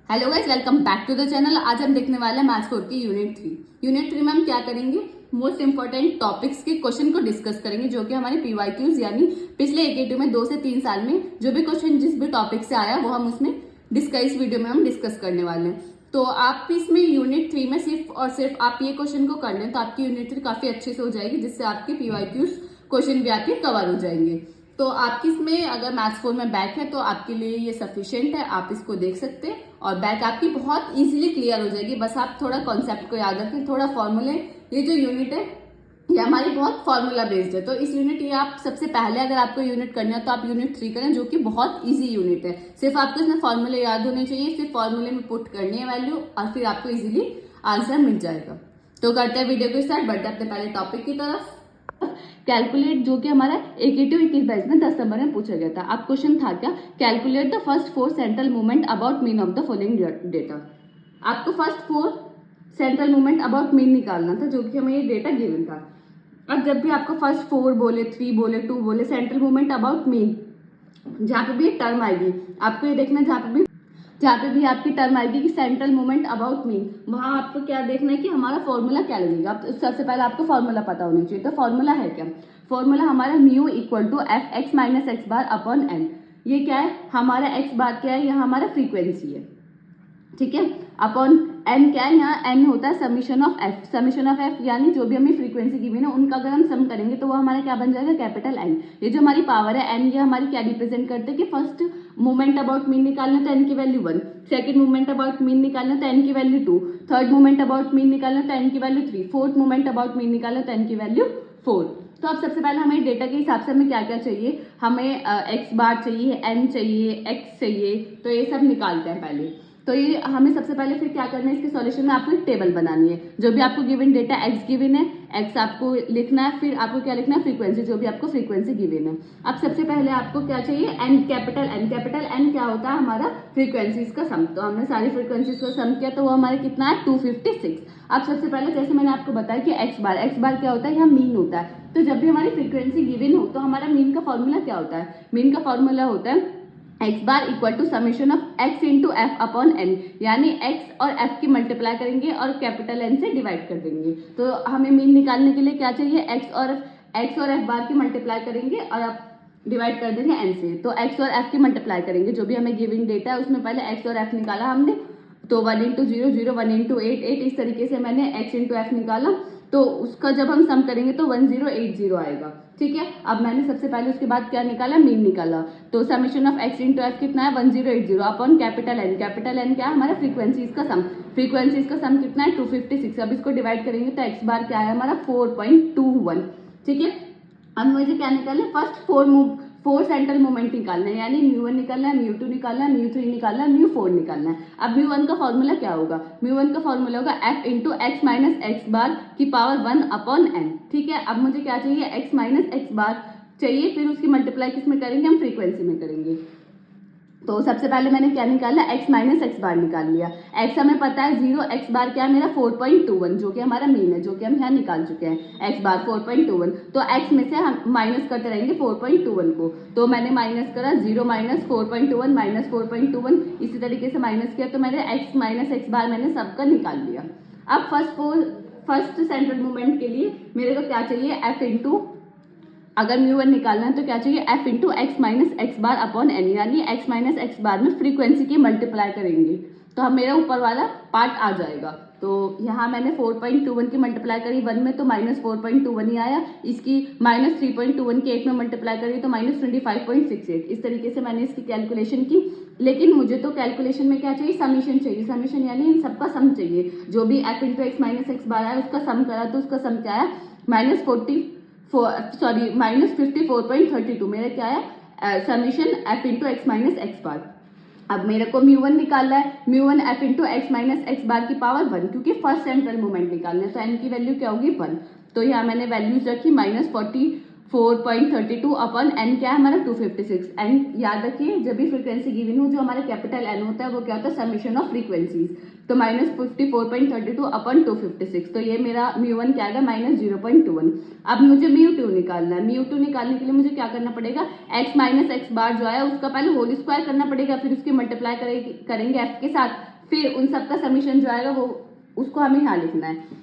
Hello guys, welcome back to the channel. आज हम देखने वाले हैं मैथ्स 4 की यूनिट 3। यूनिट 3 में हम क्या करेंगे, मोस्ट इंपोर्टेंट टॉपिक्स के क्वेश्चन को डिस्कस करेंगे, जो कि हमारे पीवाईक्यूज यानी पिछले एकेटी में 2 से 3 साल में जो भी क्वेश्चन जिस भी टॉपिक से आया वो हम उसमें इस वीडियो में हम डिस्कस करने वाले हैं। तो आप इसमें यूनिट 3 में सिर्फ और सिर्फ आप ये क्वेश्चन को कर लें तो आपकी यूनिट 3 काफी अच्छे से हो जाएगी, जिससे आपके पीवाईक्यूज क्वेश्चन भी आपके कवर हो जाएंगे। तो आपकी इसमें अगर मैथ्स 4 में बैक है तो आपके लिए ये सफिशिएंट है, आप इसको देख सकते हैं और बैक आपकी बहुत इजीली क्लियर हो जाएगी। बस आप थोड़ा कॉन्सेप्ट को याद रखें, थोड़ा फॉर्मूले। ये जो यूनिट है ये हमारी बहुत फॉर्मूला बेस्ड है, तो इस यूनिट ये आप सबसे पहले अगर आपको यूनिट करना है तो आप यूनिट 3 करें, जो कि बहुत इजी यूनिट है। सिर्फ आपको इसमें फॉर्मूले याद होने चाहिए, सिर्फ फॉर्मूले में पुट करनी है वैल्यू और फिर आपको इजीली आंसर मिल जाएगा। तो करते हैं वीडियो को स्टार्ट, बढ़ते अपने पहले टॉपिक की तरफ। कैलकुलेट, जो कि हमारा 21 में 10 नंबर में पूछा गया था। अब क्वेश्चन था क्या, calculate the first 4 central movement about mean of the following data. आपको first 4 central movement about mean निकालना था, जो कि हमें ये डेटा गिवन था। अब जब भी आपको फर्स्ट 4 बोले, 3 बोले, 2 बोले, सेंट्रल मूवमेंट अबाउट मीन, जहां पे भी टर्म आएगी आपको ये देखना, जहाँ पे भी आपकी टर्म आएगी कि सेंट्रल मूवमेंट अबाउट मीन, वहां आपको क्या देखना है कि हमारा फॉर्मूला क्या लगेगा। सबसे पहले आपको फॉर्मूला पता होना चाहिए। तो फॉर्मूला है क्या, फॉर्मूला हमारा mu equal to F X minus x bar upon N. ये क्या है, हमारा एक्स बार क्या है, यह हमारा फ्रीक्वेंसी है, ठीक है। अपॉन एन क्या है, यहाँ एन होता है summation of F. Summation of F यानी जो भी हमें फ्रीक्वेंसी गिवन है उनका अगर हम सम करेंगे तो वो हमारा क्या बन जाएगा, कैपिटल एन। ये जो हमारी पावर है एन, ये हमारी क्या रिप्रेजेंट करते हैं कि फर्स्ट मूवमेंट अबाउट मीन निकालना तो एन की value 1, second movement about mean निकालना तो एन की value 2, third movement about mean निकालना तो एन की value 3, fourth movement about mean निकालना तो एन की वैल्यू 4। तो अब सबसे पहले हमें डेटा के हिसाब से हमें क्या क्या चाहिए, हमें एक्स बार चाहिए, एन चाहिए, एक्स चाहिए, तो ये सब निकालते हैं पहले। तो ये हमें सबसे पहले फिर क्या करना है, इसके सॉल्यूशन में आपको एक टेबल बनानी है। जो भी आपको गिवन डेटा एक्स गिवन है, एक्स आपको लिखना है, फिर आपको क्या लिखना है, फ्रीक्वेंसी, जो भी आपको फ्रीक्वेंसी गिवन है। अब सबसे पहले आपको क्या चाहिए, N, capital N. Capital N क्या होता है, हमारा फ्रीक्वेंसीज का सम। तो हमने सारी फ्रीक्वेंसीज का सम किया तो वो हमारे कितना है, 256। अब सबसे पहले जैसे मैंने आपको बताया कि एक्स बार क्या होता है, यहाँ मीन होता है। तो जब भी हमारी फ्रीक्वेंसी गिवन हो तो हमारा मीन का फॉर्मूला क्या होता है, मीन का फॉर्मूला होता है x bar equal to summation of x into F upon N, यानी एक्स और एफ की मल्टीप्लाई करेंगे और कैपिटल एन से डिवाइड कर देंगे। तो हमें मीन निकालने के लिए क्या चाहिए, एक्स और एफ बार की मल्टीप्लाई करेंगे और आप डिवाइड कर देंगे एन से। तो एक्स और एफ की मल्टीप्लाई करेंगे, जो भी हमें गिविंग डेटा है उसमें पहले एक्स और एफ निकाला हमने, तो 1 इंटू 0 0, 1 इंटू 8 8, इस तरीके से मैंने एक्स इंटू एफ निकाला। तो उसका जब हम सम करेंगे तो 1080 आएगा, ठीक है। अब मैंने सबसे पहले उसके बाद क्या निकाला, मीन निकाला। तो summation of x into F कितना है, 1080 upon capital N. Capital N क्या है, हमारा फ्रीक्वेंसीज का सम। फ्रीक्वेंसीज का सम कितना है, 256। अब इसको डिवाइड करेंगे तो एक्स बार क्या है हमारा 4.21, ठीक है। अब मुझे क्या निकालना है, फर्स्ट 4 सेंट्रल मूवमेंट निकालना है, यानी म्यू1 निकालना है, म्यू2 निकालना है, म्यू3 निकालना है, म्यू4 निकालना है। अब म्यू1 का फॉर्मूला क्या होगा, म्यू1 का फॉर्मूला होगा F into X minus x bar की पावर 1 अपॉन एन, ठीक है। अब मुझे क्या चाहिए, एक्स माइनस एक्स बार चाहिए, फिर उसकी मल्टीप्लाई किसमें करेंगे, हम फ्रीक्वेंसी में करेंगे। तो सबसे पहले मैंने क्या निकाला, एक्स माइनस एक्स बार निकाल लिया। एक्स हमें पता है 0, एक्स बार क्या है मेरा 4.21, जो कि हमारा मीन है, जो कि हम यहाँ निकाल चुके हैं। एक्स बार 4.21, तो एक्स में से हम माइनस करते रहेंगे 4.21 को। तो मैंने माइनस करा 0 माइनस 4.21 माइनस 4.21, इसी तरीके से माइनस किया, तो मैंने एक्स माइनस एक्स बार मैंने सबका निकाल लिया। अब फर्स्ट सेंट्रल मूवमेंट के लिए मेरे को क्या चाहिए, एफ इंटू, अगर म्यू1 निकालना है तो क्या चाहिए, F into X minus x bar upon N, यानी एक्स माइनस एक्स बार में फ्रीक्वेंसी की मल्टीप्लाई करेंगे तो हम मेरा ऊपर वाला पार्ट आ जाएगा। तो यहाँ मैंने 4.21 की मल्टीप्लाई करी 1 में तो माइनस 4.21 ही आया, इसकी माइनस 3.21 की 8 में मल्टीप्लाई करी तो माइनस 25.68। इस तरीके से मैंने इसकी कैलकुलेशन की। लेकिन मुझे तो कैलकुलेशन में क्या चाहिए, समीशन चाहिए। समीशन यानी इन सबका सम चाहिए, जो भी F into X minus x bar आया उसका सम करा तो उसका सम क्या आया, माइनस 54.32 मेरा क्या है, summation F into X minus x bar. अब मेरे को म्यू1 निकालना है, म्यू1 F into X minus x bar की पावर 1, क्योंकि फर्स्ट सेंट्रल मूवमेंट निकालना है, तो एन की वैल्यू क्या होगी 1। तो यहाँ मैंने वैल्यूज रखी माइनस 4.32 अपॉन एन क्या है हमारा 256। एन याद रखिए, जब भी फ्रीक्वेंसी गिवन हो जो हमारा कैपिटल एन होता है वो क्या होता है, समीशन ऑफ फ्रीक्वेंसीज। तो माइनस 54.32 अपॉन 256, तो ये मेरा म्यू1 क्या आएगा, माइनस 0.21। अब मुझे म्यू2 निकालना है। म्यू2 निकालने के लिए मुझे क्या करना पड़ेगा, एक्स माइनस एक्स बार जो है उसका पहले होल स्क्वायर करना पड़ेगा, फिर उसकी मल्टीप्लाई करेंगे एफ के साथ, फिर उन सबका समीशन जो आएगा वो उसको हमें यहाँ लिखना है।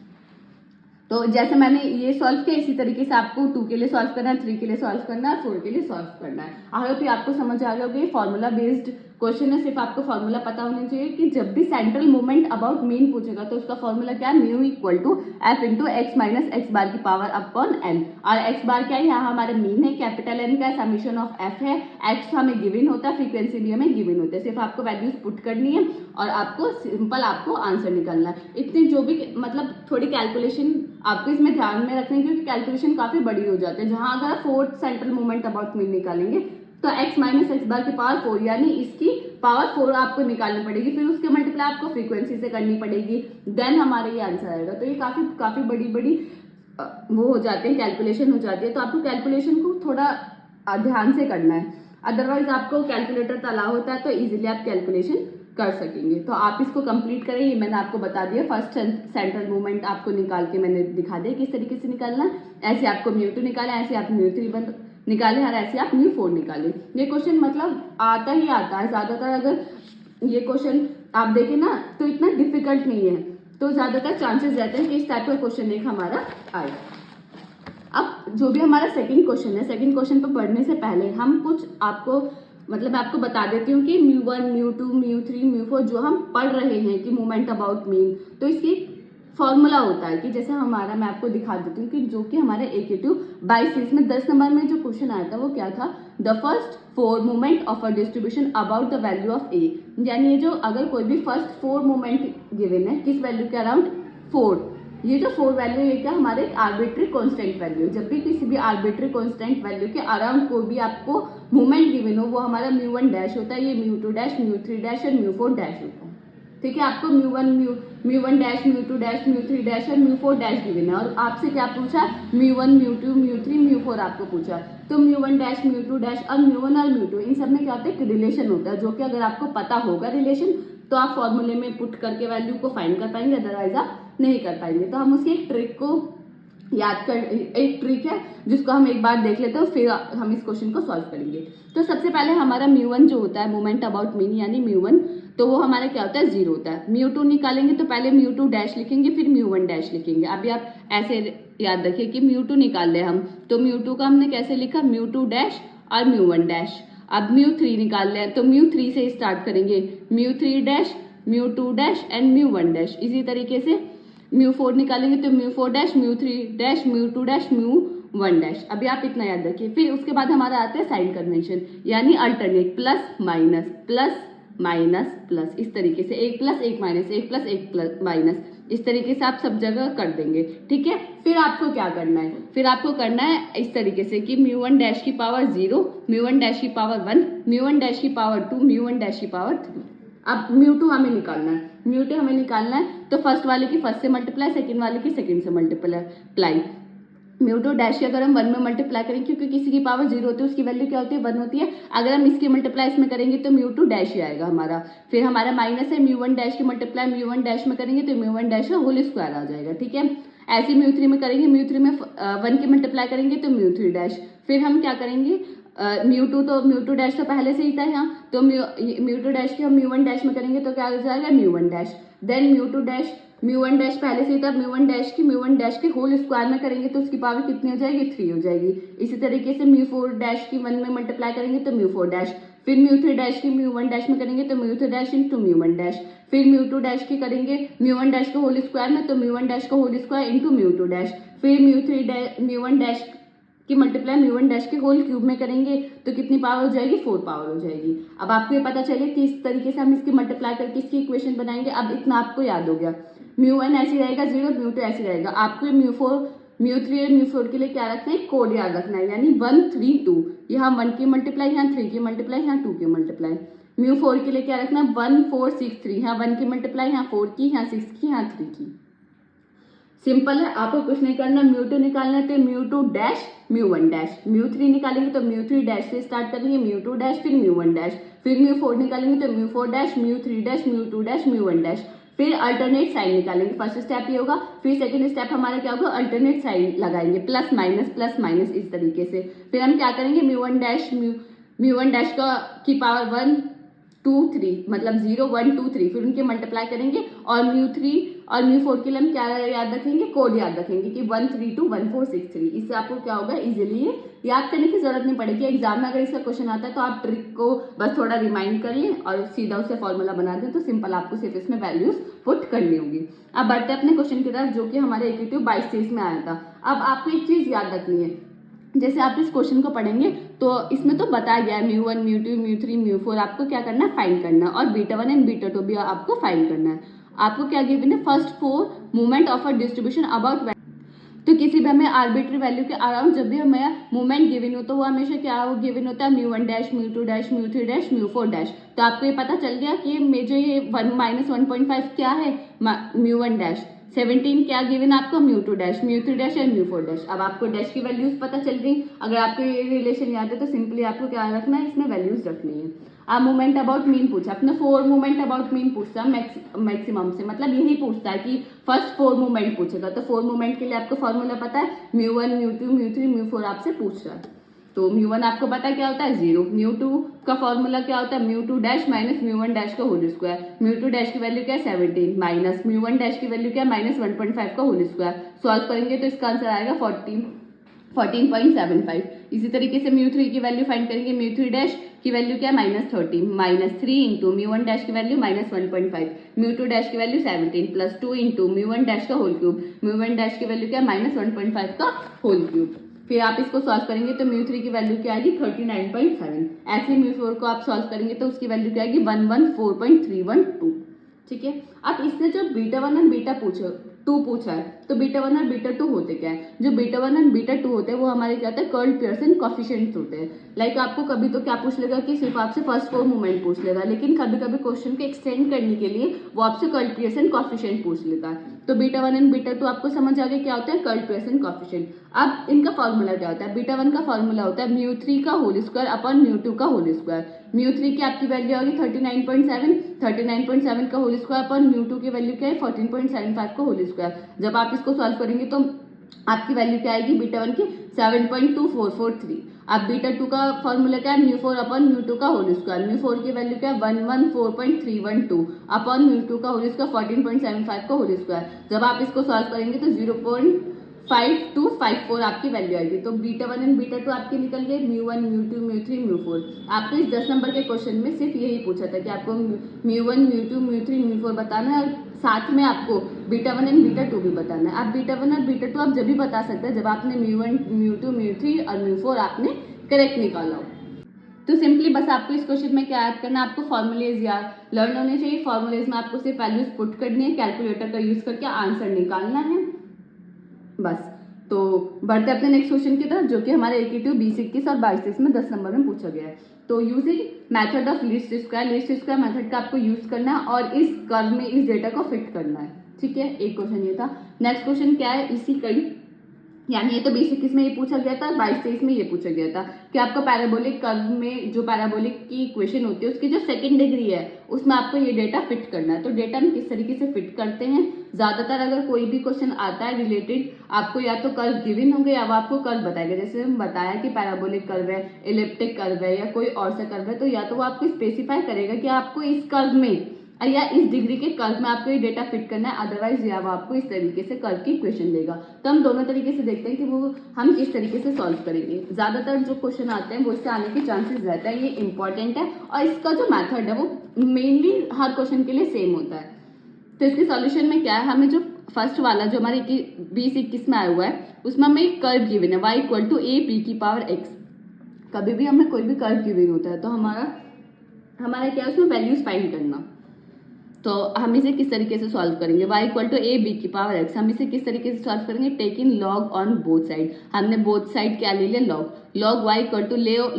तो जैसे मैंने ये सॉल्व किया इसी तरीके से आपको 2 के लिए सॉल्व करना है, 3 के लिए सॉल्व करना है, 4 के लिए सॉल्व करना है। आई होप आपको समझ आ गया होगा। ये फॉर्मूला बेस्ड क्वेश्चन है, सिर्फ आपको फॉर्मूला पता होना चाहिए कि जब भी सेंट्रल मोमेंट अबाउट मीन पूछेगा तो उसका फॉर्मूला क्या है, mu equal to F into X minus x bar की पावर अपॉन एन। और एक्स बार क्या है, यहाँ हमारा मीन है, कैपिटल एन का समीशन ऑफ एफ है, एक्स हमें गिवन होता है, फ्रीक्वेंसी भी हमें गिवन होता है। सिर्फ आपको वैल्यूज पुट करनी है और आपको सिंपल आपको आंसर निकालना है। इतनी जो भी मतलब थोड़ी कैलकुलेशन आपको इसमें ध्यान में रखनी है क्योंकि कैलकुलेशन काफी बड़ी हो जाती है। जहां अगर fourth central moment about mean निकालेंगे तो x माइनस एक्स बार की पावर 4 यानी इसकी पावर 4 आपको निकालनी पड़ेगी, फिर उसके मल्टीप्लाई आपको फ्रीक्वेंसी से करनी पड़ेगी, देन हमारे ये आंसर आएगा। तो ये काफी बड़ी वो हो जाते हैं, कैलकुलेशन हो जाती है। तो आपको कैलकुलेशन को थोड़ा ध्यान से करना है, अदरवाइज आपको कैलकुलेटर अलाउ होता है तो इजीली आप कैलकुलेशन कर सकेंगे। तो आप इसको कंप्लीट करें, ये मैंने आपको बता दिया। फर्स्ट सेंट्रल मूवमेंट आपको निकाल के मैंने दिखा दिया किस तरीके से निकालना है। ऐसे आपको म्यू2 निकालें, ऐसे आप म्यू3 निकालें और ऐसे आप म्यू4 निकालें। ये क्वेश्चन मतलब आता ही आता है ज्यादातर। अगर ये क्वेश्चन आप देखें ना तो इतना डिफिकल्ट नहीं है, तो ज्यादातर चांसेस रहते हैं कि इस टाइप का क्वेश्चन एक हमारा आए। अब जो भी हमारा सेकंड क्वेश्चन है, सेकंड क्वेश्चन पर पढ़ने से पहले हम कुछ आपको मतलब मैं आपको बता देती हूँ कि म्यू1, म्यू2, म्यू3, म्यू4 जो हम पढ़ रहे हैं कि मूवमेंट अबाउट मीन, तो इसकी फॉर्मूला होता है कि जैसे हमारा, मैं आपको दिखा देती हूँ कि जो कि हमारे AQ 22 में 10 नंबर में जो क्वेश्चन आया था वो क्या था, the first 4 movement of a distribution about the value of A. यानी ये जो अगर कोई भी फर्स्ट 4 मूवमेंट गिवन है किस वैल्यू के अराउंड 4, ये जो 4 वैल्यू ये क्या हमारे आर्बिट्री कांस्टेंट वैल्यू। जब भी किसी भी आर्बिट्री कांस्टेंट वैल्यू के अराउंड कोई भी आपको मूवमेंट गिवन हो वो हमारा म्यू1 डैश होता है, ये म्यू2 डैश, म्यू3 डैश और म्यू4 डैश होता है। ठीक है, आपको म्यू1 डैश, म्यू2 डैश, म्यू3 डैश और म्यू4 डैश गिवन है। और आपसे क्या पूछा, म्यू1, म्यू2, म्यू3, म्यू4 आपको पूछा। तो म्यू1 डैश, म्यू2 डैश और म्यू1 और म्यू2 इन सब में क्या होता है, रिलेशन होता है, जो कि अगर आपको पता होगा रिलेशन तो आप फॉर्मूले में पुट करके वैल्यू को फाइंड कर पाएंगे, अदरवाइज आप नहीं कर पाएंगे। तो हम उसकी एक ट्रिक को याद कर, एक ट्रिक है जिसको हम एक बार देख लेते हैं, फिर हम इस क्वेश्चन को सॉल्व करेंगे। तो सबसे पहले हमारा म्यू1 जो होता है मोमेंट अबाउट मीन यानी म्यू1, तो वो हमारा क्या होता है, 0 होता है। म्यू2 निकालेंगे तो पहले म्यू2 डैश लिखेंगे फिर म्यू1 डैश लिखेंगे। अभी आप ऐसे याद रखिए कि म्यू2 निकाल ले हम, तो म्यू2 का हमने कैसे लिखा, म्यू2 डैश और म्यू1 डैश। अब म्यू3 निकाल ले तो म्यू3 से स्टार्ट करेंगे, म्यू3 डैश, म्यू2 डैश एंड म्यू1 डैश। इसी तरीके से म्यू4 निकालेंगे तो म्यू4 डैश, म्यू3 डैश, म्यू2 डैश, म्यू1 डैश। अभी आप इतना याद रखिए। फिर उसके बाद हमारा आता है साइन कन्वेंशन यानी alternate, plus minus plus minus plus, इस तरीके से 1 plus 1 minus, 1 plus 1 plus minus, इस तरीके से आप सब जगह कर देंगे। ठीक है, फिर आपको क्या करना है, फिर आपको करना है इस तरीके से कि म्यू1 डैश की पावर 0, म्यू1 डैश की पावर 1, म्यू1 डैश की पावर 2, म्यू1 डैश की पावर 3। अब म्यू2 हमें निकालना है, म्यू2 हमें निकालना है तो फर्स्ट वाले की फर्स्ट से मल्टीप्लाई, सेकंड वाले की सेकंड से मल्टीप्लाई। म्यू2 डैश की अगर हम 1 में मल्टीप्लाई करेंगे, क्योंकि किसी की पावर 0 होती है उसकी वैल्यू क्या होती है, 1 होती है। अगर हम इसकी मल्टीप्लाई इसमें करेंगे तो म्यू2 डैश ही आएगा हमारा। फिर हमारा माइनस है, म्यू1 डैश की मल्टीप्लाई म्यू1 डैश में करेंगे तो म्यू1 डैश का होल स्क्वायर आ जाएगा। ठीक है, ऐसे म्यू3 में करेंगे, म्यू3 में 1 की मल्टीप्लाई करेंगे तो म्यू3 डैश। फिर हम क्या करेंगे, म्यू2 डैश तो पहले से ही था यहाँ, तो म्यू2 डैश की हम म्यू1 डैश में करेंगे तो क्या हो जाएगा, म्यू1 डैश। देन म्यू1 डैश पहले से ही था, म्यू1 डैश के होल स्क्वायर में करेंगे तो उसकी पावर कितनी हो जाएगी, 3 हो जाएगी। इसी तरीके से म्यू4 डैश की 1 में मल्टीप्लाई करेंगे तो म्यू4 डैश। फिर म्यू3 डैश की म्यू1 डैश में करेंगे तो म्यू3 डैश इंटू म्यू1 डैश। फिर म्यू2 डैश की करेंगे म्यू1 डैश का होल स्क्वायर में तो म्यू1 डैश का होल स्क्वायर इंटू म्यू2 डैश। फिर म्यू1 डैश की मल्टीप्लाई म्यू1 डैश के होल क्यूब में करेंगे तो कितनी पावर हो जाएगी, 4 पावर हो जाएगी। अब आपको ये पता चले कि इस तरीके से हम इसकी मल्टीप्लाई करके इसकी इक्वेशन बनाएंगे। अब इतना आपको याद हो गया, म्यू1 ऐसे रहेगा 0, म्यू2 ऐसे रहेगा। आपको म्यू3 और म्यू4 के लिए क्या रखना है, कोड याद रखना है यानी 1 3 2। यहाँ 1 की मल्टीप्लाई, यहाँ 3 की मल्टीप्लाई, यहाँ 2 की मल्टीप्लाई। म्यू4 के लिए क्या रखना है, 1 4 6 3, यहाँ 1 की मल्टीप्लाई, यहाँ 4 की, यहाँ 6 की, यहाँ 3 की। सिंपल है, आपको कुछ नहीं करना। म्यू2 निकालना है तो म्यू2 डैश, म्यू1 डैश। म्यू3 निकालेंगे तो म्यू3 डैश से स्टार्ट करेंगे, म्यू2 डैश फिर म्यू1 डैश। फिर म्यू4 निकालेंगे तो म्यू4 डैश, म्यू3 डैश, म्यू2 डैश, म्यू1 डैश। फिर अल्टरनेट साइन निकालेंगे, फर्स्ट स्टेप ये होगा। फिर सेकंड स्टेप हमारा क्या होगा, अल्टरनेट साइन लगाएंगे, प्लस माइनस इस तरीके से। फिर हम क्या करेंगे, म्यू1 डैश का की पावर 1 2 3 मतलब 0 1 2 3 फिर उनके मल्टीप्लाई करेंगे और μ3 और μ4 के लिए हम क्या याद रखेंगे, कोड याद रखेंगे कि 1321463। इससे आपको क्या होगा, इजीली ये याद करने की जरूरत नहीं पड़ेगी। एग्जाम में अगर इसका क्वेश्चन आता है तो आप ट्रिक को बस थोड़ा रिमाइंड कर लें और सीधा उससे फॉर्मूला बना दें, तो सिंपल आपको सिर्फ इसमें वैल्यूज पुट करनी होगी। अब बढ़ते हैं अपने क्वेश्चन की तरफ, जो कि हमारे AQ 22-23 में आया था। अब आपको एक चीज याद रखनी है, जैसे आप इस क्वेश्चन को पढ़ेंगे तो इसमें तो बताया गया है μ1 μ2 μ3 μ4 आपको क्या करना है, फाइंड करना है, और β1 एंड β2 भी आपको फाइंड करना है। आपको क्या गिवन है, first 4 movement of a distribution about. तो किसी भी हमें आर्बिट्री वैल्यू के अराउंड जब भी हमें मूवमेंट गिवन हो तो वो हमेशा क्या वो गिवन होता है μ1 डैश μ2 डैश μ3 डैश μ4 डैश। तो आपको ये पता चल गया कि मेजर ये 1 - 1.5 क्या है, μ1 डैश, 17 क्या गिवन आपको, μ2 डैश μ3 डैश और μ4 डैश। अब आपको डैश की वैल्यूज पता चल गई। अगर आपको ये रिलेशन याद है तो सिंपली आपको क्या रखना है, इसमें वैल्यूज रखनी है। अब मूवमेंट अबाउट मीन पूछा, अपने 4 मूवमेंट अबाउट मीन पूछता मैक्सिमम से, मतलब यही पूछता है कि फर्स्ट 4 मूवमेंट पूछेगा। तो 4 मूवमेंट के लिए आपको फॉर्मूला पता है, μ1 μ2 μ3 μ4 आपसे पूछ रहा है। तो μ1 आपको पता है क्या होता है 0, μ2 का फॉर्मूला क्या होता है μ2 डैश माइनस μ1 डैश का होल स्क्वायर, μ2 डैश की वैल्यू क्या है 17 माइनस μ1 डैश की वैल्यू क्या है -1.5 का होल स्क्वायर। सॉल्व करेंगे तो इसका आंसर आएगा 14.75। इसी तरीके से μ3 की वैल्यू फाइंड करेंगे, μ3 डैश की वैल्यू क्या है -30 -3 इंटू μ1 डैश की वैल्यू -1.5, μ2 डैश की वैल्यू 17 प्लस 2 इंटू μ1 डैश का होल क्यूब, μ1 डैश की वैल्यू क्या है -1.5 का होल क्यूब। फिर आप इसको सॉल्व करेंगे तो μ3 की वैल्यू क्या आएगी 39.7। ऐसे μ4 को आप सॉल्व करेंगे तो उसकी वैल्यू क्या आएगी 114.312। ठीक है। अब इसने जो β1 और β2 पूछा है, तो β1 और β2 होते क्या है, जो β1 और β2 होते हैं वो हमारे क्या होते हैं, कर्ल पियर्सन कोफिशिएंट्स होते हैं। लाइक आपको कभी तो क्या पूछ लेगा कि सिर्फ आपसे फर्स्ट 4 मूवमेंट पूछ लेगा, लेकिन कभी कभी क्वेश्चन को एक्सटेंड करने के लिए वो आपसे कर्ल पियर्सन कोफिशिएंट पूछ लेता है। तो β1 एंड β2 आपको समझ आ गया क्या होता है, कर्ल पियर्सन कोफिशिएंट। अब इनका फॉर्मूला क्या होता है, β1 का फॉर्मूला होता है μ3 का होल स्क्वायर अपॉन μ2 का होल स्क्वायर। μ3 की आपकी वैल्यू होगी 39.7 का होल स्क्वायर अपॉन μ2 की वैल्यू क्या है 14.75 का होल स्क्वायर। जब आप इसको सॉल्व करेंगे तो आपकी वैल्यू क्या आएगी β1 की 7.2443। अब β2 का फॉर्मूला क्या है, μ4 अपॉन μ2 का होल स्क्वायर, μ4 की वैल्यू क्या है 114.312 अपॉन μ2 का होल स्क्वायर 14.75 का होल स्क्वायर। जब आप इसको सॉल्व करेंगे तो 0.5254 आपकी वैल्यू आएगी। तो β1 एंड β2 आपके निकल गए, μ1 μ2 μ3 μ4। आपको इस 10 नंबर के क्वेश्चन में सिर्फ यही पूछा था कि आपको μ1 μ2 μ3 μ4 बताना है और साथ में आपको β1 एंड β2 भी बताना है। आप β1 और β2 आप जब भी बता सकते हैं जब आपने μ1 μ2 μ3 और μ4 आपने करेक्ट निकाला हो। तो सिंपली बस आपको इस क्वेश्चन में क्या याद करना है, आपको फॉर्मूलेज याद लर्न होने चाहिए। फॉर्मूलेज में आपको सिर्फ वैल्यूज पुट करनी है, कैलकुलेटर का यूज करके आंसर निकालना है बस। तो बढ़ते अपने नेक्स्ट क्वेश्चन की तरफ, जो कि हमारे AQ 20-21 और 22-23 में 10 नंबर में पूछा गया है। तो using method of least square method का आपको यूज करना है और इस कर्व में इस डेटा को फिट करना है। ठीक है, एक क्वेश्चन ये था। नेक्स्ट क्वेश्चन क्या है, इसी कई यानी ये तो 20-21 में ये पूछा गया था, 22-23 में ये पूछा गया था कि आपको पैराबोलिक कर्व में जो पैराबोलिक की इक्वेशन होती है उसकी जो सेकंड डिग्री है उसमें आपको ये डेटा फिट करना है। तो डेटा हम किस तरीके से फिट करते हैं, ज्यादातर अगर कोई भी क्वेश्चन आता है रिलेटेड, आपको या तो कर्व गिवन होंगे या आपको कर्व बताएगा। जैसे हम बताया कि पैराबोलिक कर्व है, इलिप्टिक कर्व है या कोई और सा कर्व है, तो या तो वो आपको स्पेसिफाई करेगा कि आपको इस कर्व में या इस डिग्री के कर्व में आपको ये डेटा फिट करना है, अदरवाइज या वो आपको इस तरीके से कर्व की इक्वेशन देगा। तो हम दोनों तरीके से देखते हैं कि वो हम किस तरीके से सॉल्व करेंगे। ज्यादातर जो क्वेश्चन आते हैं वो इससे आने के चांसेस रहता है, ये इंपॉर्टेंट है और इसका जो मेथड है वो मेनली हर क्वेश्चन के लिए सेम होता है। तो इसके सॉल्यूशन में क्या है, हमें जो फर्स्ट वाला जो हमारे 20-21 में आया हुआ है उसमें हमें एक कर्व गिवन है y = a p की पावर x। कभी भी हमें कोई भी कर्व गिवन होता है तो हमारा क्या है उसमें वैल्यूज फाइंड करना। तो हम इसे किस तरीके से सॉल्व करेंगे, y = a b की पावर x। हम इसे किस तरीके से सॉल्व करेंगे, taking log on both side. हमने बोथ साइड क्या ले लिया, log y =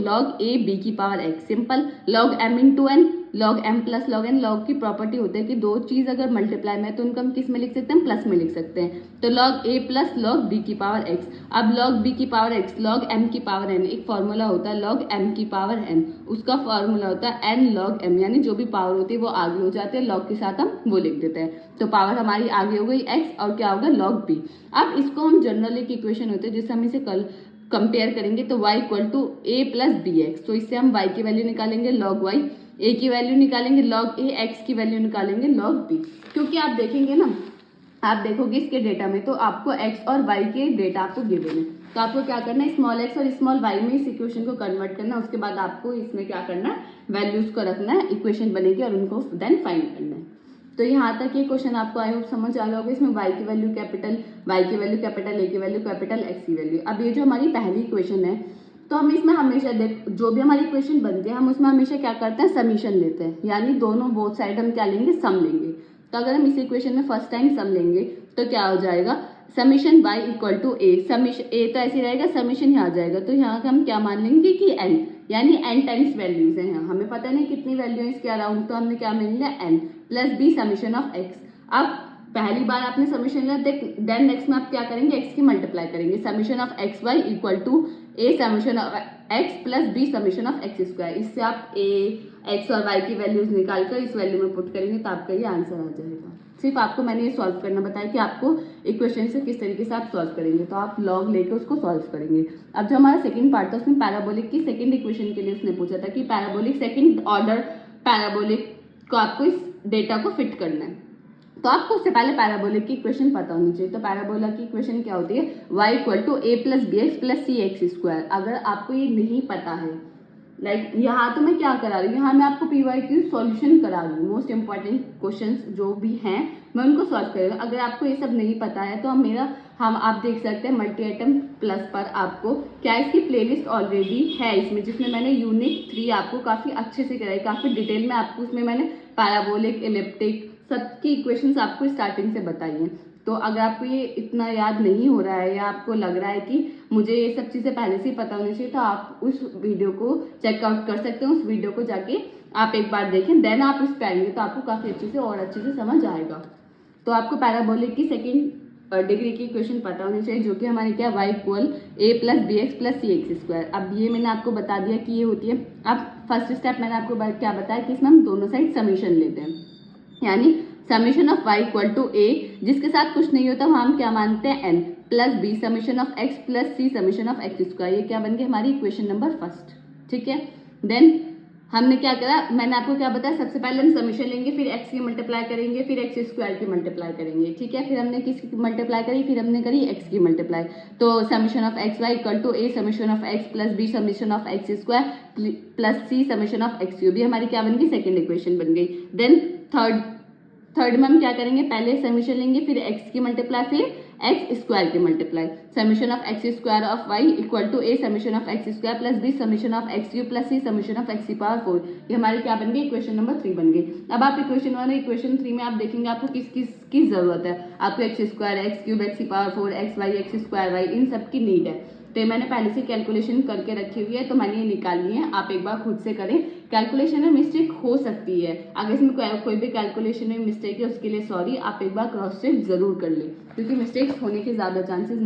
log a b की power x। Simple, log m × n, log m + log n। Log की प्रॉपर्टी होती है कि दो चीज अगर मल्टीप्लाई में तो उनको हम किस में लिख सकते हैं, प्लस में लिख सकते हैं। तो log a + log b की पावर x। अब log b की पावर x log m की पावर n, एक फॉर्मूला होता है log m की पावर n, उसका फॉर्मूला होता है n log m, यानी जो भी पावर होती है वो आगे हो जाती है, log के साथ हम वो लिख देते हैं। तो पावर हमारी आगे हो गई x और क्या होगा log b। अब इसको हम जनरल एक इक्वेशन होते हैं जिससे हम इसे कल कंपेयर करेंगे तो y = a + bx। तो इससे हम y की वैल्यू निकालेंगे log y, ए की वैल्यू निकालेंगे log a, एक्स की वैल्यू निकालेंगे log b। क्योंकि आप देखेंगे ना, आप देखोगे इसके डेटा में तो आपको x और y के डेटा आपको गिवन है, तो आपको क्या करना है, स्मॉल x और स्मॉल y में इस इक्वेशन को कन्वर्ट करना है। उसके बाद आपको इसमें क्या करना है, वैल्यूज को रखना है, इक्वेशन बनेगी और उनको देन फाइंड करना है। तो यहाँ तक ये क्वेश्चन आपको आई होप समझ आ गया होगा। इसमें y की वैल्यू कैपिटल, a की वैल्यू कैपिटल, x की वैल्यू। अब ये जो हमारी पहली इक्वेशन है, तो हम इसमें हमेशा जो भी हमारी इक्वेशन बनती है हम उसमें हमेशा क्या करते हैं, समीशन लेते हैं, यानी दोनों बोथ साइड हम क्या लेंगे, सम लेंगे। तो अगर हम इस इक्वेशन में फर्स्ट टाइम सम लेंगे तो क्या हो जाएगा, summation y equal to A, summation A तो ऐसे रहेगा, समीशन यहाँ आ जाएगा, तो यहाँ हम क्या मान लेंगे कि n, यानी n टाइम्स वैल्यूज है यहाँ, हमें पता नहीं कितनी वैल्यू है इसके अराउंड, तो हमने क्या मान लिया n plus b summation of x। अब पहली बार आपने समीशन लिया, देन नेक्स्ट में आप क्या करेंगे, x की मल्टीप्लाई करेंगे, summation of x Y equal to a summation of x plus b summation of x square. इससे आप a, x और y की वैल्यूज निकालकर इस वैल्यू में पुट करेंगे तो आपका ये आंसर आ जाएगा। सिर्फ आपको मैंने ये सॉल्व करना बताया कि आपको इक्वेशन से किस तरीके से आप सॉल्व करेंगे, तो आप लॉग लेके उसको सॉल्व करेंगे। अब जो हमारा सेकंड पार्ट था उसमें पैराबोलिक की सेकंड इक्वेशन के लिए उसने पूछा था कि पैराबोलिक सेकंड ऑर्डर पैराबोलिक को आपको इस डेटा को फिट करना है, तो आपको उससे पहले पैराबोलिक की इक्वेशन पता होनी चाहिए। तो पैराबोला की इक्वेशन क्या होती है, y equal to A plus B x plus C x square. अगर आपको ये नहीं पता है, लाइक यहाँ तो मैं क्या करा रही हूँ, यहाँ मैं आपको PYQ सॉल्यूशन करा रही हूँ, मोस्ट इंपॉर्टेंट क्वेश्चंस जो भी हैं मैं उनको सॉल्व कर रही हूँ। अगर आपको ये सब नहीं पता है तो आप देख सकते हैं मल्टी आइटम प्लस पर आपको क्या इसकी प्लेलिस्ट ऑलरेडी है इसमें, जिसमें मैंने यूनिट 3 आपको काफ़ी अच्छे से कराई, काफ़ी डिटेल में आपको उसमें मैंने पैराबोलिक, एलिप्टिक सबकी इक्वेशंस आपको स्टार्टिंग से बताई हैं। तो अगर आपको ये इतना याद नहीं हो रहा है या आपको लग रहा है कि मुझे ये सब चीज़ें पहले से ही पता होनी चाहिए, तो आप उस वीडियो को चेकआउट कर सकते हैं, उस वीडियो को जाके आप एक बार देखें, देन आप उस पे आएंगे तो आपको काफ़ी अच्छे से और अच्छे से समझ आएगा। तो आपको पैराबोलिक की सेकेंड डिग्री की इक्वेशन पता होनी चाहिए, जो कि हमारी क्या, y इक्वल ए प्लस बी एक्स प्लस सी एक्स स्क्वायर। अब ये मैंने आपको बता दिया कि ये होती है। अब फर्स्ट स्टेप मैंने आपको क्या बताया कि इसमें हम दोनों साइड समीशन लेते हैं, यानी summation of y equal to A, जिसके साथ कुछ नहीं होता वहाँ हम क्या मानते हैं n, plus b summation of x plus c summation of x square. ये क्या बन गया, हमारी इक्वेशन नंबर फर्स्ट। ठीक है, देन हमने क्या करा, मैंने आपको क्या बताया, सबसे पहले हम समीशन लेंगे, फिर x की मल्टीप्लाई करेंगे, फिर एक्स स्क्वायर की मल्टीप्लाई करेंगे। ठीक है, फिर हमने किसकी मल्टीप्लाई करी, फिर हमने करी x की मल्टीप्लाई। तो summation of x Y equal to A summation of x plus b summation of x square plus c summation of X cube. भी हमारी क्या बन गई, सेकेंड इक्वेशन बन गई। देन थर्ड में हम क्या करेंगे, पहले समीशन लेंगे, फिर x की मल्टीप्लाई, फिर एक्स स्क्वायर की multiply. Summation of x square of y equal to A summation of x square plus b summation of X cube plus c summation of X की पावर 4। ये हमारी क्या बन गई, इक्वेशन नंबर 3 बन गई। अब आप इक्वेशन 1 और इक्वेशन 3 में आप देखेंगे आपको किस किस की जरूरत है, आपको X square, X cube, X की power 4, X Y, X square Y, इन सब की नीड है। तो मैंने पहले से कैलकुलेशन करके रखी हुई है, तो मैंने ये निकाली है, आप एक बार खुद से करें। कैलकुलेशन में मिस्टेक हो सकती है, अगर इसमें कोई भी कैलकुलेशन में मिस्टेक है उसके लिए सॉरी, आप एक बार क्रॉस चेक जरूर कर लें, क्योंकि मिस्टेक्स होने के ज़्यादा चांसेस,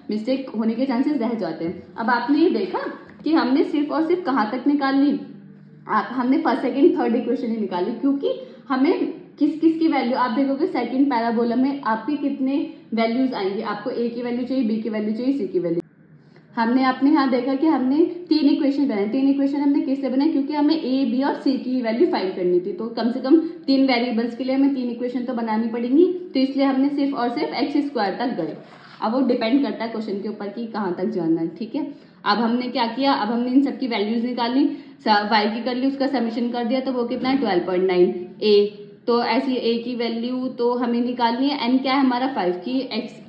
मिस्टेक होने के चांसेस रह जाते हैं। अब आपने ये देखा कि हमने सिर्फ और सिर्फ कहाँ तक निकाल ली, हमने फर्स्ट सेकेंड थर्ड इक्वेशन ही निकाली, क्योंकि हमें किस किस की वैल्यू, आप देखोगे सेकंड पैराबोला में आपके कितने वैल्यूज आएंगे, आपको ए की वैल्यू चाहिए, बी की वैल्यू चाहिए, सी की वैल्यू। हमने अपने यहाँ देखा कि हमने 3 इक्वेशन बनाए, 3 इक्वेशन हमने किससे बनाए, क्योंकि हमें ए, बी और सी की वैल्यू फाइंड करनी थी, तो कम से कम 3 वेरिएबल्स के लिए हमें 3 इक्वेशन तो बनानी पड़ेंगी, तो इसलिए हमने सिर्फ और सिर्फ एक्स स्क्वायर तक गए। अब वो डिपेंड करता है क्वेश्चन के ऊपर कि कहाँ तक जाना है। ठीक है, अब हमने क्या किया, अब हमने इन सबकी वैल्यूज निकाली, वाई की कर ली, उसका समीशन कर दिया, तो वो कितना है 12.9। ए, तो ऐसी ए की वैल्यू तो हमें निकालनी है, एन क्या है हमारा 5 की, एक्स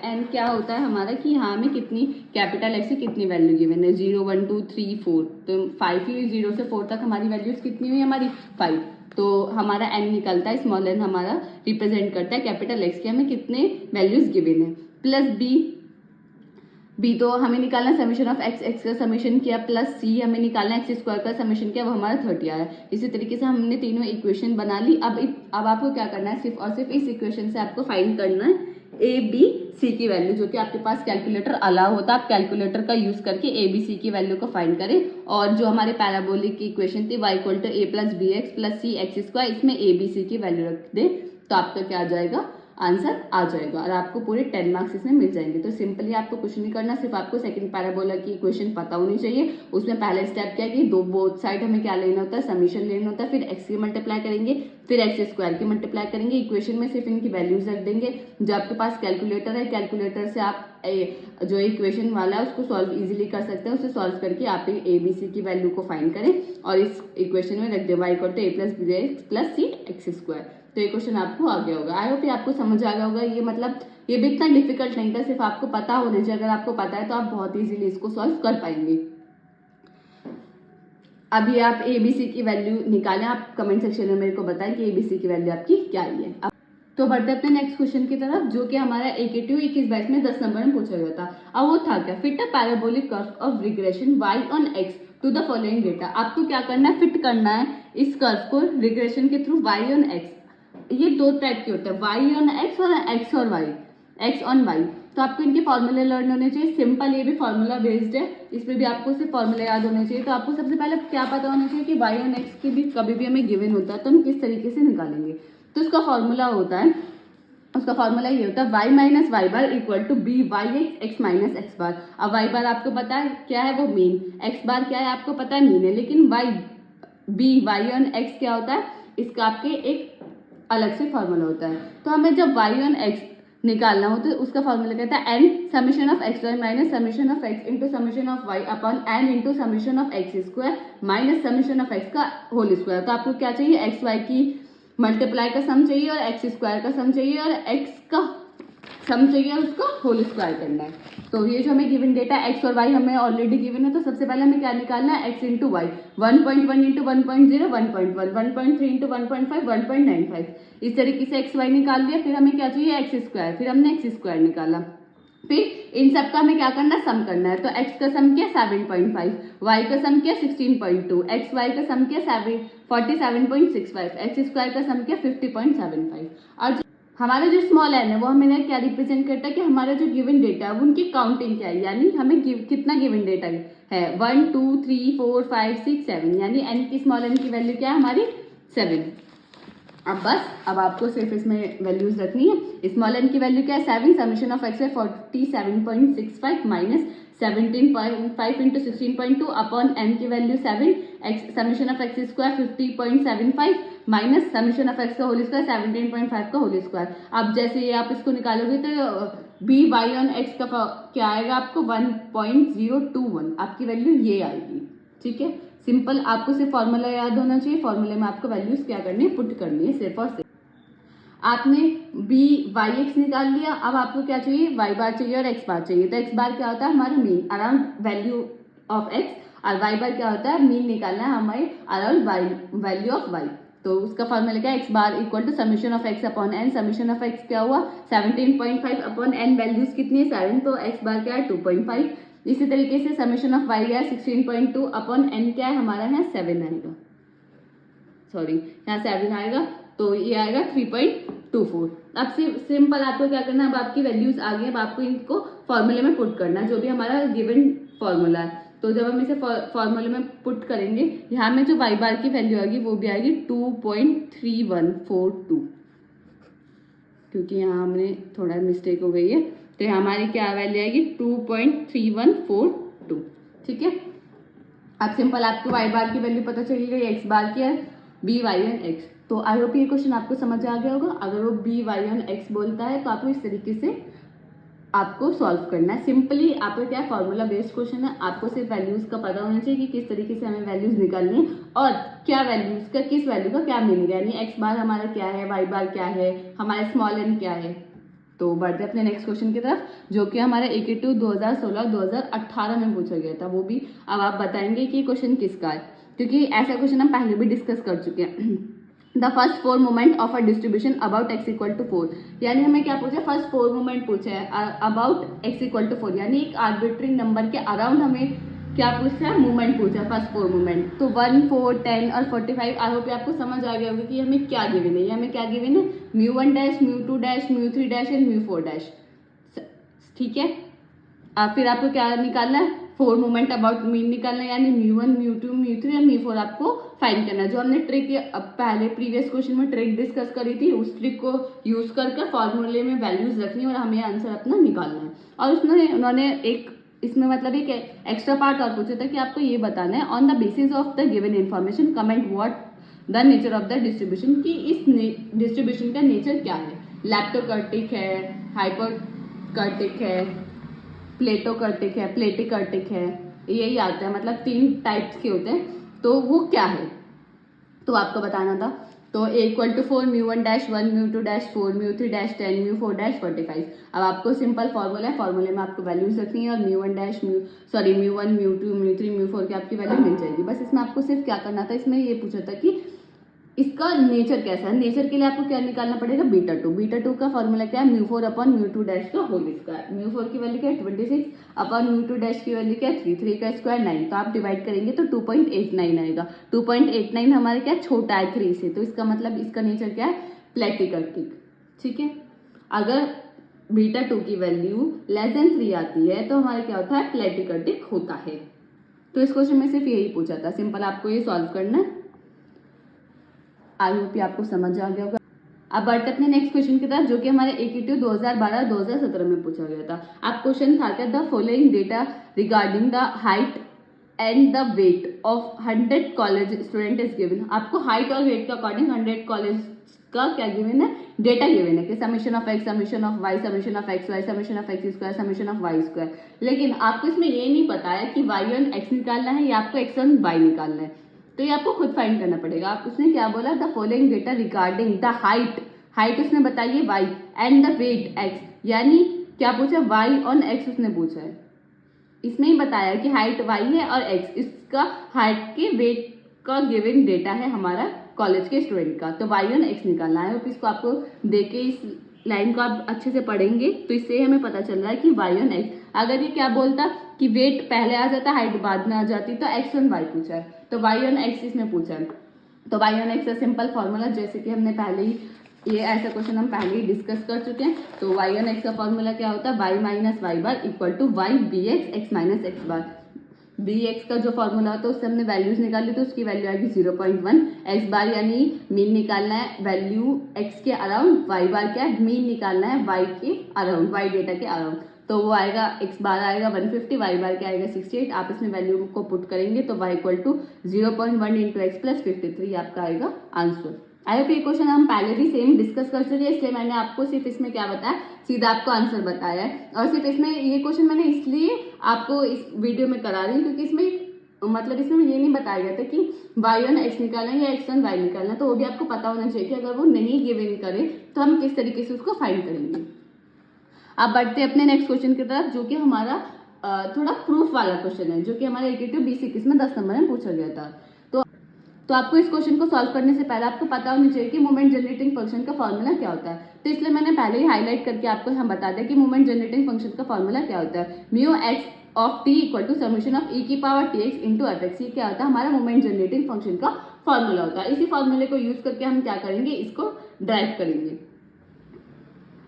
एन क्या होता है हमारा कि हाँ हमें कितनी कैपिटल एक्स की कितनी वैल्यू गिवन है, 0 1 2 3 4, तो 5 ही, 0 से 4 तक हमारी वैल्यूज कितनी हुई, हमारी 5। तो हमारा एन निकलता है, स्मॉल एन हमारा रिप्रेजेंट करता है कैपिटल एक्स के, हमें कितने वैल्यूज गिवन है। प्लस बी तो हमें निकालना समीशन ऑफ एक्स का समीशन किया, प्लस सी हमें निकालना एक्स स्क्वायर का समीशन किया, वो हमारा 30 आया। इसी तरीके से हमने तीनों इक्वेशन बना ली। अब आपको क्या करना है, सिर्फ और सिर्फ इस इक्वेशन से आपको फाइंड करना है ए बी सी की वैल्यू, जो कि आपके पास कैलकुलेटर अलाउ होता है, आप कैलकुलेटर का यूज करके ए बी सी की वैल्यू को फाइंड करें। और जो हमारे पैराबोलिक की इक्वेशन थी y equal to A plus B x plus C x square, इसमें ए बी सी की वैल्यू रख दे, तो आपका क्या आ जाएगा, आंसर आ जाएगा और आपको पूरे 10 मार्क्स इसमें मिल जाएंगे। तो सिंपली आपको कुछ नहीं करना, सिर्फ आपको सेकंड पैराबोला की इक्वेशन पता होनी चाहिए। उसमें पहला स्टेप क्या है कि दो बोथ साइड हमें क्या लेना होता है, समीशन लेना होता है, फिर एक्स की मल्टीप्लाई करेंगे, फिर एक्स स्क्वायर की मल्टीप्लाई करेंगे, इक्वेशन में सिर्फ इनकी वैल्यूज रख देंगे। जो आपके पास कैलकुलेटर है, कैलकुलेटर से आप जो इक्वेशन वाला है उसको सॉल्व इजीली कर सकते हैं। उसे सॉल्व करके आप ए बी सी की वैल्यू को फाइंड करें और इस इक्वेशन में रख दे y equal to a plus B x plus C x square. तो ये क्वेश्चन आपको आ गया होगा। आई होप ये आपको समझ आ गया होगा। ये मतलब ये भी इतना डिफिकल्ट नहीं था, सिर्फ आपको पता होना चाहिए। अगर आपको पता है तो आप बहुत इजीली इसको सॉल्व कर पाएंगे। अभी आप एबीसी की वैल्यू निकालें, आप कमेंट सेक्शन में मेरे को बताएं कि एबीसी की वैल्यू आपकी क्या आई है। तो बढ़ते अपने नेक्स्ट क्वेश्चन की तरफ, जो कि हमारा AKTU 21/22 में 10 नंबर में पूछा गया था। अब वो था क्या, fit a parabolic curve of regression y on x to the following data. आपको क्या करना है, फिट करना है इस कर्व को रिग्रेशन के थ्रू y ऑन x। ये दो टाइप के होते हैं, y ऑन x और x और y, x ऑन y। तो आपको इनके फॉर्मूले लर्न होने चाहिए। सिंपल, ये भी फॉर्मूला बेस्ड है, इसमें भी आपको सिर्फ फॉर्मूला याद होने चाहिए। तो आपको सबसे पहले क्या पता होना चाहिए कि y ऑन x की भी कभी भी हमें गिवन होता है तो हम किस तरीके से निकालेंगे। तो उसका फॉर्मूला होता है, उसका फॉर्मूला ये होता है y minus Y bar equal to B Y X X minus x bar. अब y बार आपको पता है क्या है, वो मीन, x बार क्या है आपको पता है, मीन है। लेकिन y ऑन x क्या होता है, इसका आपके एक अलग से फॉर्मूला होता है। तो हमें जब y ऑन x निकालना हो तो उसका फॉर्मूला कहता है n summation of x y minus summation of x into summation of y upon n into summation of x square minus summation of x का होल स्क्वायर। तो आपको क्या चाहिए, एक्स वाई की मल्टीप्लाई का सम चाहिए और एक्स स्क्वायर का सम चाहिए और एक्स का सम चाहिए और उसको होल स्क्वायर करना है। तो ये जो हमें गिवन डेटा एक्स और वाई हमें ऑलरेडी गिवन है, तो सबसे पहले हमें क्या निकालना है, x into y 1.1 into 1.0 1.1 1.3 into 1.5 1.95। इस तरीके से एक्स वाई निकाल दिया। फिर हमें क्या चाहिए, एक्स स्क्वायर, फिर हमने एक्स स्क्वायर निकाला। फिर इन सब का हमें क्या करना है, सम करना है। तो x का सम किया 7.5, y का सम किया 16.2, एक्स वाई का सम किया 47.65, एक्स स्क्वायर का सम किया 50.75। और हमारा जो स्मॉल n है वो हमें क्या रिप्रेजेंट करता है कि हमारा जो गिवन डेटा है उनकी काउंटिंग क्या है, यानी हमें कितना गिवन डेटा है 1 2 3 4 5 6 7, यानी n की स्मॉल n की वैल्यू क्या है हमारी 7। अब आपको सिर्फ इसमें वैल्यूज रखनी है। स्मॉल n की वैल्यू क्या है 7, समीशन ऑफ एक्स है 47.65 माइनस 17.5 इंटू 16.2 अपॉन n की value 7, x summation of x square 50.75 minus summation of x का होल स्क्वायर 17.5 का होल स्क्वायर। अब जैसे ये आप इसको निकालोगे तो बी वाई ऑन एक्स का क्या आएगा आपको 1.021, आपकी वैल्यू ये आएगी। ठीक है, सिंपल, आपको सिर्फ फॉर्मूला याद होना चाहिए। फॉर्मूले में आपको वैल्यूज क्या करनी है, पुट करनी है सिर्फ और सिर्फ। आपने बी वाई एक्स निकाल लिया। अब आपको क्या चाहिए, वाई बार चाहिए और एक्स बार चाहिए। तो एक्स बार क्या होता है हमारा mean around value of x, और वाई बार क्या होता है मीन निकालना है हमारे around y value of y. तो उसका फॉर्मूला क्या है, x bar equal to summation of x upon n. Summation of x क्या हुआ 17.5 अपॉन एन, वैल्यूज कितनी है 7, तो एक्स बार क्या है 2.5। इसी तरीके से समीशन ऑफ वाई है 16.2 अपॉन एन क्या है हमारा है 7 आएगा, सॉरी यहाँ 7 आएगा, तो ये आएगा 3.24। अब सिंपल आपको क्या करना है, अब आपकी वैल्यूज आ गई, अब आपको इनको फॉर्मूले में पुट करना है जो भी हमारा गिवन फॉर्मूला है। तो जब हम इसे फॉर्मूले में पुट करेंगे, यहाँ में जो वाई बार की वैल्यू आएगी वो भी आएगी 2.3142, क्योंकि यहाँ हमने थोड़ा मिस्टेक हो गई है। तो हमारी क्या वैल्यू आएगी 2.3142। ठीक है, अब सिंपल आपको वाई बार की वैल्यू पता चली गई, एक्स बार की है बी वाई एन एक्स। तो आई होप ये क्वेश्चन आपको समझ आ गया होगा। अगर वो बी वाई एन एक्स बोलता है तो आपको इस तरीके से आपको सॉल्व करना है। सिंपली आपका क्या फॉर्मूला बेस्ड क्वेश्चन है, आपको सिर्फ वैल्यूज का पता होना चाहिए कि किस तरीके से हमें वैल्यूज निकालनी है और क्या वैल्यूज का किस वैल्यू का क्या मीनिंग है, यानी एक्स बार हमारा क्या है, वाई बार क्या है, हमारा स्मॉल एन क्या है। तो बढ़ते अपने नेक्स्ट क्वेश्चन की तरफ, जो कि हमारा AKTU 2016-2018 में पूछा गया था। वो भी अब आप बताएंगे कि क्वेश्चन किसका है, क्योंकि ऐसा क्वेश्चन हम पहले भी डिस्कस कर चुके हैं। The first 4 moment of a distribution about x equal to 4, यानी हमें क्या पूछा, फर्स्ट 4 मोमेंट पूछा है अबाउट x इक्वल टू 4, यानी एक आर्बिट्री नंबर के अराउंड हमें क्या पूछा है, मूवमेंट पूछा, फर्स्ट 4 मूवमेंट। तो 1 4 10 और 45। आई होप आपको समझ आ गया होगा कि हमें क्या गिवन है। ये हमें क्या गिवन है, μ1 dash μ2 dash μ3 dash and μ4 dash. ठीक है, फिर आपको क्या निकालना है, फोर मोमेंट अबाउट मीन निकालना है, यानी μ1 μ2 μ3 और μ4 आपको फाइंड करना है। जो हमने ट्रिक पहले प्रीवियस क्वेश्चन में ट्रिक डिस्कस करी थी, उस ट्रिक को यूज करके फॉर्मूले में वैल्यूज रखनी है और हमें आंसर अपना निकालना है। और उसमें उन्होंने एक इसमें मतलब एक एक्स्ट्रा पार्ट और पूछा था कि आपको ये बताना है on the basis of the given information comment what the nature of the distribution, कि इस डिस्ट्रीब्यूशन का नेचर क्या है। लैप्टोकर्टिक है, हाइपोकर्टिक है, प्लेटोकर्टिक है, प्लेटिकर्टिक है, यही आता है, मतलब 3 टाइप्स के होते हैं, तो वो क्या है तो आपको बताना था। तो A = 4 μ1 - 1 μ2 - 4 μ3 - 10 μ4 - 45। अब आपको सिंपल फॉर्मूला है, फॉर्मूले में आपको वैल्यूज रखनी है और μ1 μ2 μ3 μ4 की आपकी वैल्यू मिल जाएगी। बस इसमें आपको सिर्फ क्या करना था, इसमें ये पूछा था कि इसका नेचर कैसा है। नेचर के लिए आपको क्या निकालना पड़ेगा, बीटा 2 का फॉर्मूला क्या है, μ4/μ2 का होल स्क्वायर। μ4 की वैल्यू क्या है 26/μ2 की वैल्यू क्या है 3 का स्क्वायर 9। तो आप डिवाइड करेंगे तो 2.89 आएगा। 2.89 हमारे क्या छोटा है 3 से, तो इसका मतलब इसका नेचर क्या है, प्लेटिकर्टिक। ठीक है, अगर बीटा 2 की वैल्यू <3 आती है तो हमारे क्या होता है, प्लेटिकर्टिक होता है। तो इस क्वेश्चन में सिर्फ यही पूछा था, सिंपल आपको ये सॉल्व करना है। आई होप ये आपको समझ आ गया होगा। अब बढ़ते अपने नेक्स्ट क्वेश्चन की तरफ, जो कि हमारे AQT 2012-2017 में पूछा गया था। अब क्वेश्चन था क्या, the following data regarding the height and the weight of 100 college student is given. आपको हाइट और वेट के अकॉर्डिंग 100 कॉलेज का क्या गिवन है, डेटा गिवन है कि summation of x, summation of y, summation of xy, summation of x square, summation of y square. लेकिन आपको इसमें ये नहीं पता है कि y1 x निकालना है या आपको x1 y निकालना है, तो ये आपको खुद फाइंड करना पड़ेगा। आप उसने क्या बोला, the following data regarding the height उसने बताइए y and the weight x, यानी क्या पूछा, y ऑन x उसने पूछा है। इसमें ही बताया कि हाइट y है और x, इसका हाइट के वेट का गिवन डेटा है हमारा कॉलेज के स्टूडेंट का, तो y ऑन x निकालना है। तो इसको आपको देके इस लाइन को आप अच्छे से पढ़ेंगे तो इससे हमें पता चल रहा है कि y ऑन x। अगर ये क्या बोलता कि वेट पहले आ जाता, हाइट बाद में आ जाती, तो x ऑन y पूछा है, तो y ऑन x इसमें पूछा है। तो y ऑन x का सिंपल फॉर्मूला, जैसे कि हमने पहले ही ये ऐसा क्वेश्चन हम पहले ही डिस्कस कर चुके हैं। तो y ऑन x का फॉर्मूला क्या होता है, y - y bar equal to y bx x - x bar. bx का जो फॉर्मूला होता है उससे हमने वैल्यूज निकाली, तो उसकी वैल्यू आएगी 0.1। x बार यानी मीन निकालना है, वैल्यू x के अराउंड, y बार क्या है, मीन निकालना है y के अराउंड, y डेटा के अराउंड, तो वो आएगा x बार आएगा 150, y बार क्या आएगा 68। आप इसमें वैल्यू को पुट करेंगे तो y = 0.1 × x + 53 आपका आएगा आंसर। आई होप ये क्वेश्चन हम पहले भी सेम डिस्कस कर चुके हैं, इसलिए मैंने आपको सिर्फ इसमें क्या बताया, सीधा आपको आंसर बताया है। और सिर्फ इसमें ये क्वेश्चन मैंने इसलिए आपको इस वीडियो में करा रही हूँ क्योंकि इसमें मतलब इसमें ये नहीं बताया गया था कि y ऑन x निकालना है या x ऑन y निकालना, तो वो भी आपको पता होना चाहिए कि अगर वो नहीं गिवन करे तो हम किस तरीके से उसको फाइंड करेंगे। अब बढ़ते अपने नेक्स्ट क्वेश्चन की तरफ, जो कि हमारा थोड़ा प्रूफ वाला क्वेश्चन है, जो कि हमारे AQT 2021 में 10 नंबर में पूछा गया था। तो आपको इस क्वेश्चन को सॉल्व करने से पहले आपको पता होना चाहिए कि मोमेंट जनरेटिंग फंक्शन का फॉर्मूला क्या होता है। तो इसलिए मैंने पहले ही हाईलाइट करके आपको हम बता दें कि मोमेंट जनरेटिंग फंक्शन का फॉर्मूला क्या होता है। μx of t = summation of e⁻tx × fx। ये क्या होता है, हमारा मोमेंट जनरेटिंग फंक्शन का फॉर्मूला होता है। इसी फॉर्मूले को यूज करके हम क्या करेंगे, इसको ड्राइव करेंगे।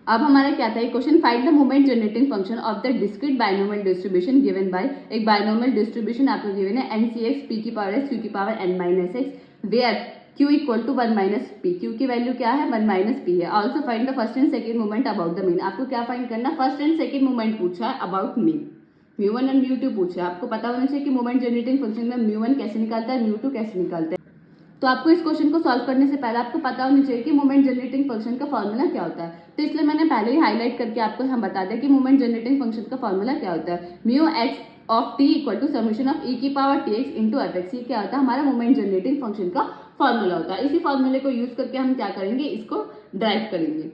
अब हमारा क्या था question, find the moment generating function of the discrete binomial distribution given by, एक बाइनोमियल डिस्ट्रीब्यूशन आपको गिवन है NCX p⁻s q⁻n - x where q = 1 - p। q की वैल्यू क्या है, 1 - p है। Also find the first and second moment about the mean. आपको क्या find करना, फर्स्ट एंड सेकंड मोमेंट पूछा है अबाउट मीन। μ1 और μ2 पूछा है। आपको पता होना चाहिए कि मोमेंट जनरेटिंग फंक्शन में μ1 कैसे निकालता है, μ2 कैसे निकालता है। तो आपको इस क्वेश्चन को सॉल्व करने से पहले आपको पता होना चाहिए कि मोमेंट जनरेटिंग फंक्शन का फॉर्मूला क्या होता है। तो इसलिए मैंने पहले ही हाईलाइट करके आपको हम बता दें कि मोमेंट जनरेटिंग फंक्शन का फॉर्मूला क्या होता है। μx of t = summation of e⁻tx × fx। ये क्या होता है, हमारा मोमेंट जनरेटिंग फंक्शन का फॉर्मूला होता है। इसी फॉर्मूले को यूज करके हम क्या करेंगे, इसको ड्राइव करेंगे।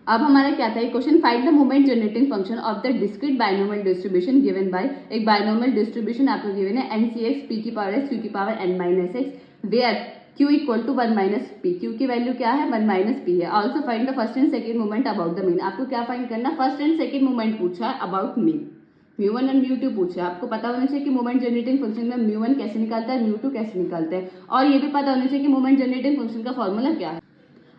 अब हमारा क्या था question, find the moment generating function of the discrete binomial distribution given by, एक बाइनोमियल डिस्ट्रीब्यूशन आपको गिवन है NCX p⁻s q⁻n - x where q = 1 - p। q की वैल्यू क्या है, 1 - p है। Also find the first and second moment about the mean. आपको क्या find करना, फर्स्ट एंड सेकंड मोमेंट पूछा है अबाउट मीन। μ1 और μ2 पूछा है। आपको पता होना चाहिए कि मोमेंट जनरेटिंग फंक्शन में μ1 कैसे निकालता है, μ2 कैसे निकालता है, और ये भी पता होना चाहिए कि मोमेंट जनरेटिंग फंक्शन का फॉर्मूला क्या है।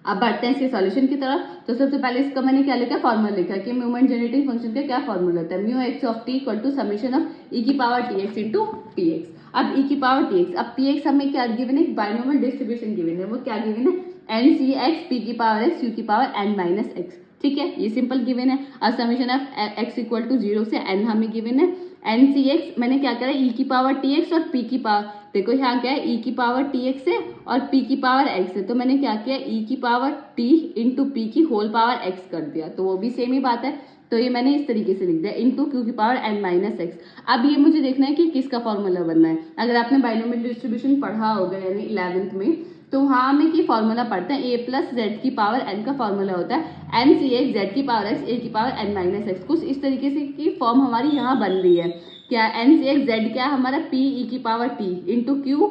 अब बढ़ते हैं इसके सॉल्यूशन की तरफ। तो सबसे पहले इसका मैंने क्या लिखा, फॉर्मूला लिखा कि मोमेंट जनरेटिंग फंक्शन का क्या फॉर्मूला होता है, mu X of T equal to summation of E की power T X into P X. अब ई की पावर टी एक्स, अब पी एक्स हमें क्या गिवन है, बाइनोमियल डिस्ट्रीब्यूशन गिवन है, वो क्या गिवन है, एन सी एक्स पी की पावर एक्स यू की पावर एन माइनस एक्स। ठीक है, ये सिंपल गिवन है। अब summation of x equal to 0 से एन हमें गिवन है, एन सी एक्स मैंने क्या करा, ई की पावर टी एक्स और पी की पावर, देखो यहाँ क्या है, ई की पावर टी एक्स है और पी की पावर एक्स है, तो मैंने क्या किया, ई की पावर टी इंटू पी की होल पावर एक्स कर दिया, तो वो भी सेम ही बात है। तो ये मैंने इस तरीके से लिख दिया इंटू क्यू की पावर एन माइनस एक्स। अब ये मुझे देखना है कि किसका फॉर्मूला बनना है। अगर आपने बाइनोमियल डिस्ट्रीब्यूशन पढ़ा होगा यानी 11th में, तो वहाँ हमें की फॉर्मूला पढ़ते हैं, ए प्लस जेड की पावर एन का फॉर्मूला होता है एन सी एक्स जेड की पावर एक्स ए की पावर एन माइनस एक्स। कुछ इस तरीके से की फॉर्म हमारी यहाँ बन रही है। क्या एन सी एक्स जेड क्या हमारा पी ई की पावर टी इंटू क्यू,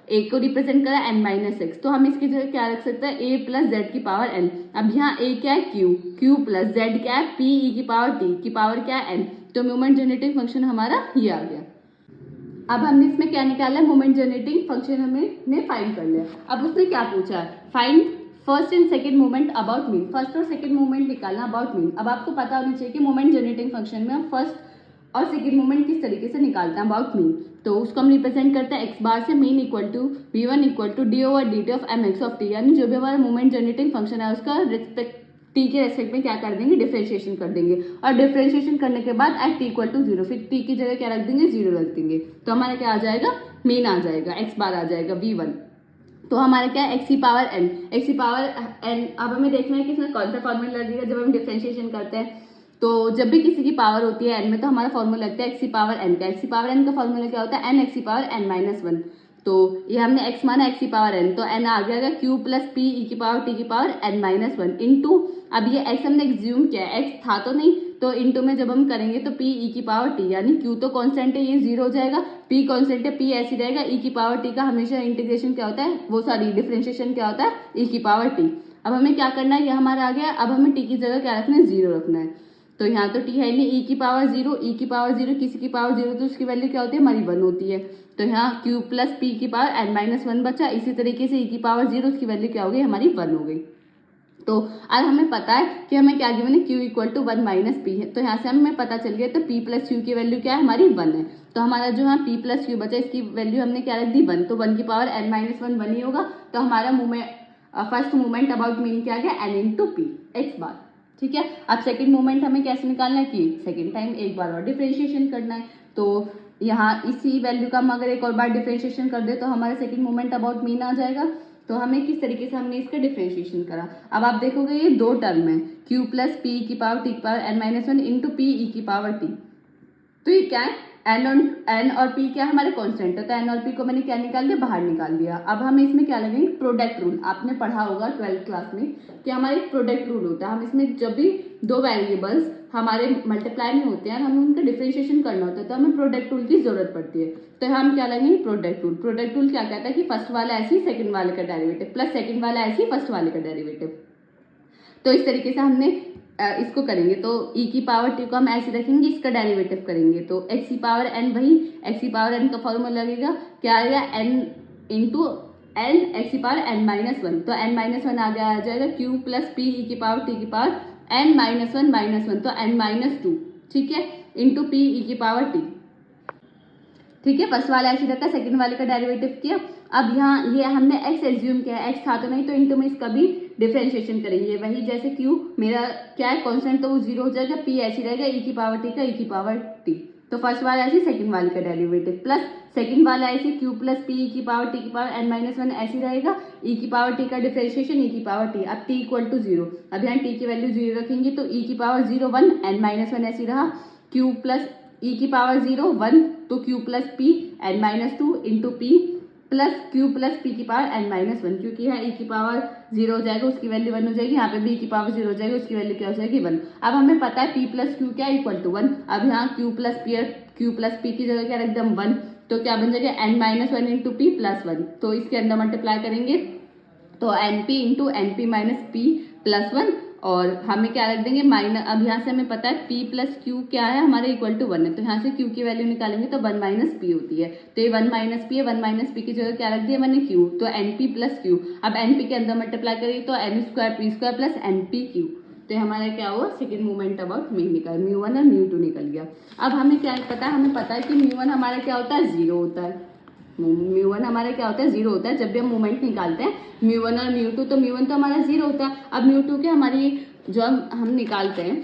ए को रिप्रेजेंट करा एन माइनस एक्स, तो हम इसकी जगह क्या रख सकते हैं, ए प्लस जेड की पावर एन। अब यहाँ ए क्या है, क्यू, क्यू प्लस जेड क्या है, पी ई की पावर टी की पावर क्या है, एन। तो मोमेंट जनरेटिंग फंक्शन हमारा ये आ गया। अब हमने इसमें क्या निकाला है, मोमेंट जनरेटिंग फंक्शन हमने फाइंड कर लिया। अब उसने क्या पूछा है, find first and second moment about mean, first और सेकंड मोमेंट निकालना अबाउट मीन। अब आपको पता होना चाहिए कि मोमेंट जनरेटिंग फंक्शन में हम फर्स्ट और सेकंड मोमेंट किस तरीके से निकालते हैं अबाउट मीन। तो उसको हम रिप्रेजेंट करते हैं एक्स बार से, mean equal to v one equal to d over d t of m x of t, यानी जो भी हमारा मोमेंट जनरेटिंग फंक्शन है उसका रिस्पेक्ट टी के रेस्पेक्ट में क्या कर देंगे, डिफरेंशिएशन कर देंगे, और डिफरेंशिएशन करने के बाद एट टी इक्वल टू 0, फिर टी की जगह क्या रख देंगे, 0 रख देंगे, तो हमारा क्या आ जाएगा, मीन आ जाएगा, एक्स बार आ जाएगा v1। तो हमारा क्या है, एक्स की पावर एन, एक्स की पावर एन। अब हमें देखना है कि इसमें कौन सा फॉर्मूला लगेगा जब हम डिफरेंशिएशन करते हैं। तो जब भी किसी की पावर होती है एन में, तो हमारा फॉर्मूला लगता है एक्स की पावर एन का। एक्स की पावर एन का फॉर्मूला क्या होता है, एन एक्स की पावर एन माइनस 1। तो ये हमने x माना एक्स की पावर n, तो n आ गया क्यू प्लस पी ई की पावर टी की पावर n माइनस 1 इंटू, अब ये x हमने एग्ज्यूम किया है, x था तो नहीं, तो इंटू में जब हम करेंगे तो p ई की पावर t, यानी q तो कांस्टेंट है, ये 0 हो जाएगा, p कांस्टेंट है, p ऐसे रहेगा, e की पावर t का हमेशा इंटीग्रेशन क्या होता है, वो सॉरी डिफरेंशिएशन क्या होता है, e की पावर t। अब हमें क्या करना है, ये हमारा आ गया। अब हमें t की जगह क्या रखना है, 0 रखना है। तो यहाँ तो t है नहीं, e की पावर 0, e की पावर 0, किसी की पावर 0 तो उसकी वैल्यू क्या होती है, हमारी 1 होती है। तो यहाँ q प्लस पी की पावर n माइनस 1 बचा। इसी तरीके से e की पावर 0, उसकी वैल्यू क्या हो गई, हमारी 1 हो गई। तो अब हमें पता है कि हमें क्या गिवन है, q equal to 1 minus p है, तो यहाँ से हमें पता चल गया, तो p प्लस q की वैल्यू क्या है, हमारी 1 है। तो हमारा जो है p प्लस q बचा, इसकी वैल्यू हमने क्या रख दी, 1, तो 1 की पावर n माइनस 1 1 ही होगा। तो हमारा फर्स्ट मूवमेंट अबाउट मीन क्या गया, n इंटू पी एक्स बार। ठीक है, अब सेकंड मोमेंट हमें कैसे निकालना है, कि सेकंड टाइम एक बार और डिफरेंशिएशन करना है। तो यहाँ इसी वैल्यू का हम अगर एक और बार डिफरेंशिएशन कर दे तो हमारा सेकंड मोमेंट अबाउट मीन आ जाएगा। तो हमें किस तरीके से हमने इसका डिफरेंशिएशन करा, अब आप देखोगे ये दो टर्म है, q प्लस पी की पावर टी की power n minus 1 into P E की पावर टी। तो ये क्या है, n और p क्या है, हमारे कांस्टेंट है, तो n और p को मैंने क्या निकाल दिया, बाहर निकाल दिया। अब हम इसमें क्या लगेंगे, प्रोडक्ट रूल। आपने पढ़ा होगा 12th क्लास में कि हमारे प्रोडक्ट रूल होता है। हम इसमें जब भी दो वेरिएबल्स हमारे मल्टीप्लाई में होते हैं और हमें उनका डिफरेंशिएशन करना होता है, तो हमें प्रोडक्ट रूल की जरूरत पड़ती है। तो हम क्या लगेंगे, प्रोडक्ट रूल। प्रोडक्ट रूल क्या कहता है कि फर्स्ट वाला ऐसे ही सेकंड वाले का डेरिवेटिव प्लस सेकंड वाला ऐसे ही फर्स्ट वाले का डेरिवेटिव। तो इस तरीके से हमने इसको करेंगे। तो e की पावर t को हम ऐसे रखेंगे, इसका डेरिवेटिव करेंगे, तो x की पावर n, वही x की पावर n का फॉर्मूला लगेगा, क्या आएगा, n इंटू n x की पावर n माइनस 1। तो n माइनस 1 आगे आ जाएगा q प्लस p e की पावर t की पावर n माइनस 1 तो n माइनस 2, ठीक है, इंटू p e की पावर t। ठीक है, फर्स्ट वाला ऐसे रखा, सेकंड वाले का डेरिवेटिव किया। अब यहाँ ये हमने x एज्यूम किया है, x था तो नहीं, तो इंटू में इसका भी डिफरेंशिएशन करेंगे, वही जैसे q मेरा क्या है कांस्टेंट, तो वो 0 हो जाएगा, p ऐसे रहेगा, e की पावर t का e की पावर t। तो फर्स्ट वाला ऐसे, सेकंड वाले का डेरिवेटिव प्लस सेकंड वाला ऐसे q प्लस p e की पावर t की पावर n माइनस 1 ऐसे रहेगा, e की पावर t का डिफरेंशिएशन e की पावर t। अब t इक्वल टू 0, अब यहाँ t की वैल्यू 0 रखेंगे, तो e की पावर 0 1 n माइनस 1 ऐसे रहा, q प्लस e की पावर 0 1, तो q plus p n minus 2 into p plus q plus p की पावर n माइनस 1, क्योंकि यहाँ e की पावर 0 हो जाएगा, उसकी वैल्यू 1 हो जाएगी, यहाँ पे b की पावर 0 हो जाएगी, उसकी वैल्यू क्या हो जाएगी 1। अब हमें पता है p प्लस q क्या इक्वल टू 1। अब यहाँ q प्लस p की जगह क्या रख दें 1, तो क्या बन जाएगा n minus 1 into p plus 1। तो इसके अंदर मल्टीप्लाई करेंगे तो np into np minus p plus 1, और हमें क्या रख देंगे माइनस, अब यहाँ से हमें पता है p प्लस क्यू क्या है हमारे इक्वल टू 1 है, तो यहाँ से q की वैल्यू निकालेंगे तो 1 माइनस पी होती है, तो ये 1 माइनस पी है, 1 माइनस पी की जगह क्या रख दिया मैंने q, तो np प्लस क्यू, अब np के अंदर मल्टीप्लाई करेंगे तो n square p square plus np Q, तो हमारा क्या हुआ सेकंड मोमेंट अबाउट मीन निकल μ1 और μ2 निकल गया। अब हमें क्या पता है, हमें पता है कि μ1 हमारा क्या होता है 0 होता है, μ1 हमारा क्या होता है 0 होता है जब भी हम मोमेंट निकालते हैं μ1 और μ2, तो μ1 तो हमारा 0 होता है। अब μ2 के हमारी जो हम निकालते हैं,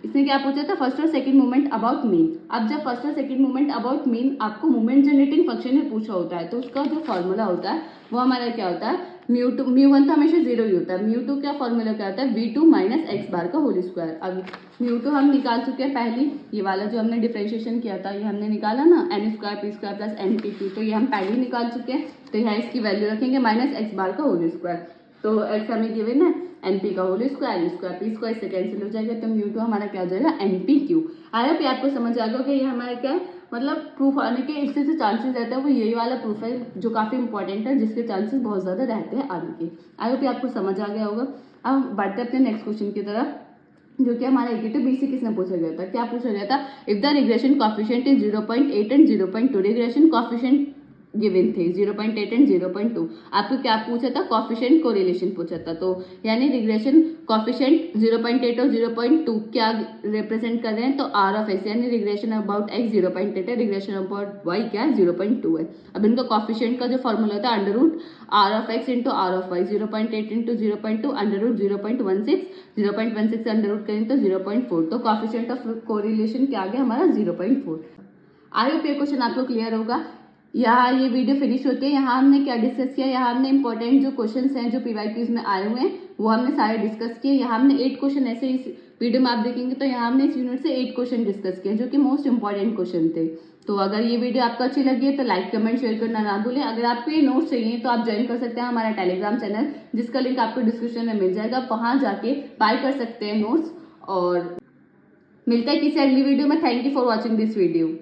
इसने क्या पूछा था फर्स्ट और सेकंड मोमेंट अबाउट मीन। अब जब फर्स्ट और सेकंड मोमेंट अबाउट मीन आपको मोमेंट जनरेटिंग फंक्शन में पूछा होता है, तो उसका जो फॉर्मूला होता है वो हमारा क्या होता है μ1 तो हमेशा 0 ही होता है, μ2 का फॉर्मूला क्या होता है v2 माइनस एक्स बार का होल स्क्वायर। अब μ2 हम निकाल चुके हैं पहली, ये वाला जो हमने डिफरेंशिएशन किया था ये हमने निकाला ना n square p square plus n p q, तो ये हम पहले ही निकाल चुके हैं, तो यहाँ इसकी वैल्यू रखेंगे माइनस एक्स बार का होल स्क्वायर, तो एक्स हमें गिवन है एन पी का whole square, n square p square से कैंसिल हो जाएगा, तो μ2 हमारा क्या हो जाएगा n p q. I hope आपको समझ आ गया कि ये हमारा क्या है, मतलब प्रूफ आने के इससे जो चांसेस रहते हैं वो यही वाला प्रूफ है जो काफी इंपॉर्टेंट है, जिसके चांसेस बहुत ज्यादा रहते हैं आने के। आई होप आपको समझ आ गया होगा। अब बढ़ते अपने नेक्स्ट क्वेश्चन की तरफ, जो कि हमारा इक्वेटिव बी से किसने पूछा गया था, क्या पूछा गया था, if the regression coefficient is 0.8 and 0.2, regression coefficient given थे 0.8 एंड 0.2, आपको क्या पूछा था कोएफिशिएंट कोरिलेशन पूछा था, तो यानी रिग्रेशन कोएफिशिएंट 0.8 और 0.2 क्या रिप्रेजेंट कर रहे हैं, तो आर ऑफ एक्स, यानी रिग्रेशन अबाउट एक्स 0.8 है, रिग्रेशन अबाउट वाई क्या है 0.2 है। अब इनका कोएफिशिएंट का जो फॉर्मूला होता है under root r of x into r of y, 0.8 इंटू 0.2 अंडर रूट 0.16, 0.16 से अंडर रूट करें तो 0.4, तो कोएफिशिएंट ऑफ कोरिलेशन क्या आ गया हमारा 0.4। आई होप ये क्वेश्चन आपको क्लियर होगा। यहाँ ये वीडियो फिनिश होती है, यहाँ हमने क्या डिस्कस किया, यहाँ हमने इंपॉर्टेंट जो क्वेश्चंस हैं जो पीवाईक्यूज में आए हुए हैं वो हमने सारे डिस्कस किए। यहाँ हमने 8 क्वेश्चन ऐसे इस वीडियो में आप देखेंगे तो यहाँ हमने इस यूनिट से 8 क्वेश्चन डिस्कस किए जो कि मोस्ट इंपॉर्टेंट क्वेश्चन थे। तो अगर ये वीडियो आपको अच्छी लगी है तो लाइक कमेंट शेयर करना ना भूलें। अगर आपको ये नोट्स चाहिए तो आप ज्वाइन कर सकते हैं हमारा टेलीग्राम चैनल, जिसका लिंक आपको डिस्क्रिप्शन में मिल जाएगा, आप वहाँ जाके बाय कर सकते हैं नोट्स। और मिलता है किसी अगली वीडियो में। Thank you for watching this video.